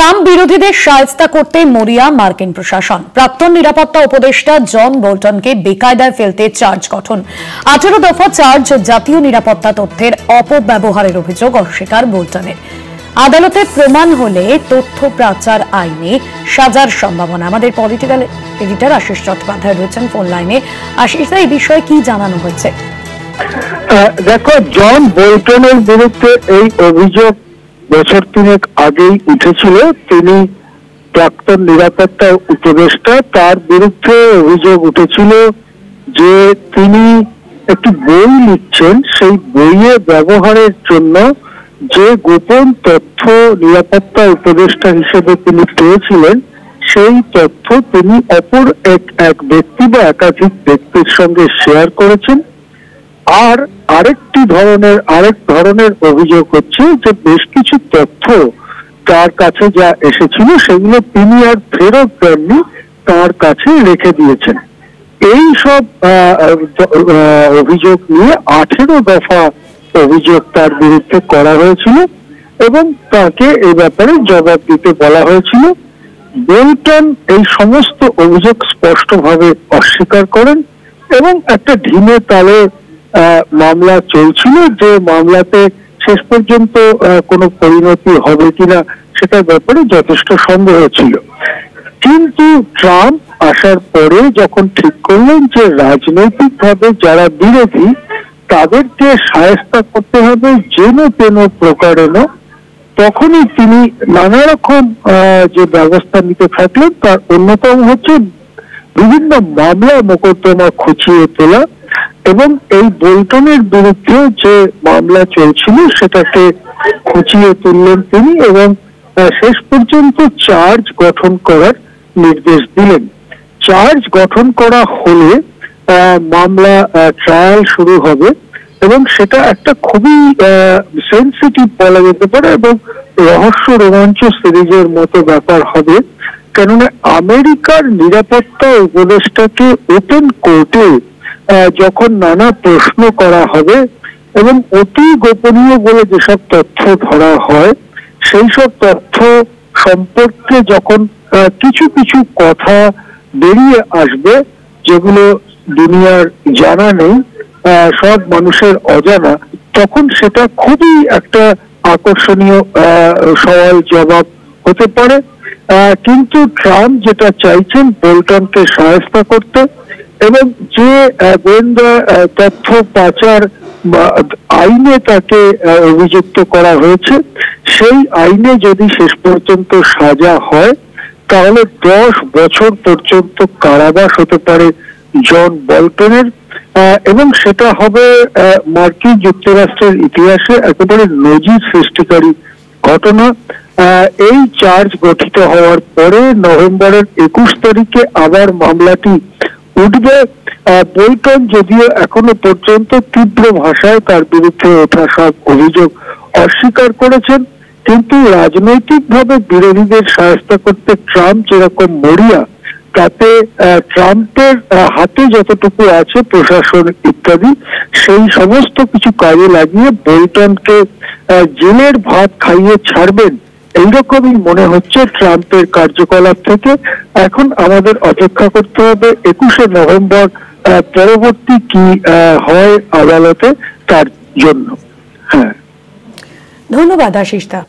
Trump বিরোধীদের শায়েস্তা করতে মরিয়া মার্কিন প্রশাসন। প্রাক্তন নিরাপত্তা উপদেষ্টা জন বোল্টনকে বেকায়দায় ফেলতে চার্জ গঠন। 18 দফা চার্জ জাতীয় নিরাপত্তা তথ্যের অপব্যবহারের অভিযোগ অস্বীকার বোল্টনের। আদালতে প্রমাণ হলে তথ্য পাচার আইনে সাজার সম্ভাবনা। আমাদের পলিটিক্যাল এডিটর আশিস চট্টোপাধ্যায় রয়েছেন ফোন লাইনে। আশিস, এই বিষয়ে কি জানানো হয়েছে? দেখো, জন বোল্টনের বিরুদ্ধে এই অভিযোগ বছর তিনেক আগেই উঠেছিল। তিনি প্রাক্তন নিরাপত্তা উপদেষ্টা। তার বিরুদ্ধে অভিযোগ উঠেছিল যে তিনি একটি বই লিখছেন, সেই বইয়ে ব্যবহারের জন্য যে গোপন তথ্য নিরাপত্তা উপদেষ্টা হিসেবে তিনি পেয়েছিলেন, সেই তথ্য তিনি অপর এক ব্যক্তি বা একাধিক ব্যক্তির সঙ্গে শেয়ার করেছেন। আর আরেক ধরনের অভিযোগ হচ্ছে যে বেশ কিছু তথ্য তার কাছে যা এসেছিল সেগুলো তিনি আর ফেরত দেননি, তার কাছে রেখে দিয়েছেন। এই সব অভিযোগ নিয়ে 18 দফা অভিযোগ তার বিরুদ্ধে করা হয়েছিল এবং তাকে এই ব্যাপারে জবাব দিতে বলা হয়েছিল। বোল্টন এই সমস্ত অভিযোগ স্পষ্টভাবে অস্বীকার করেন এবং একটা ঢিমে তালে মামলা চলছিল, যে মামলাতে শেষ পর্যন্ত কোনো পরিণতি হবে কিনা সেটার ব্যাপারে যথেষ্ট সন্দেহ ছিল। কিন্তু ট্রাম্প আসার পরে যখন ঠিক করলেন যে রাজনৈতিকভাবে যারা বিরোধী তাদেরকে শায়েস্তা করতে হবে যেন তেন প্রকারেণ, তখনই তিনি নানা রকম যে ব্যবস্থা নিতে থাকলেন। তার অন্যতম হচ্ছে বিভিন্ন মামলা মোকদ্দমা খুঁচিয়ে তোলা এবং এই বোল্টনের বিরুদ্ধে যে মামলা চলছিল সেটাকে খুঁচিয়ে তুললেন তিনি এবং শেষ পর্যন্ত চার্জ গঠন করার নির্দেশ দিলেন। চার্জ গঠন করা হলে মামলা ট্রায়াল শুরু হবে এবং সেটা একটা খুবই সেন্সিটিভ বলা যেতে পারে এবং রহস্য রোমাঞ্চ সিরিজের মতো ব্যাপার হবে। কেননা আমেরিকার নিরাপত্তা উপদেষ্টাকে ওপেন কোর্টে যখন নানা প্রশ্ন করা হবে এবং অতি গোপনীয় বলে যেসব তথ্য ধরা হয়, সেই সব তথ্য সম্পর্কে যখন কিছু কিছু কথা বেরিয়ে আসবে যেগুলো দুনিয়ার জানা নেই, সব মানুষের অজানা, তখন সেটা খুবই একটা আকর্ষণীয় সওয়াল জবাব হতে পারে। কিন্তু ট্রাম্প যেটা চাইছেন বোল্টনকে শায়েস্তা করতে এবং যে গোয়েন্দা তথ্য পাচার আইনে তাকে অভিযুক্ত করা হয়েছে, সেই আইনে যদি শেষ পর্যন্ত সাজা হয় তাহলে 10 বছর পর্যন্ত কারাবাস হতে পারে জন বোল্টনের এবং সেটা হবে মার্কিন যুক্তরাষ্ট্রের ইতিহাসে একেবারে নজির সৃষ্টিকারী ঘটনা। এই চার্জ গঠিত হওয়ার পরে নভেম্বরের 21 তারিখে আবার মামলাটি উঠবে। বোল্টন যদিও এখনো পর্যন্ত তীব্র ভাষায় তার বিরুদ্ধে ওঠা সব অভিযোগ অস্বীকার করেছেন, কিন্তু রাজনৈতিকভাবে বিরোধীদের শায়েস্তা করতে ট্রাম্প যেরকম মরিয়া, তাতে ট্রাম্পের হাতে যতটুকু আছে প্রশাসন ইত্যাদি, সেই সমস্ত কিছু কাজে লাগিয়ে বোল্টনকে জেলের ভাত খাইয়ে ছাড়বেন এইরকমই মনে হচ্ছে ট্রাম্পের কার্যকলাপ থেকে। এখন আমাদের অপেক্ষা করতে হবে 21শে নভেম্বর পরবর্তী কি হয় আদালতে তার জন্য। ধন্যবাদ আশিস দা।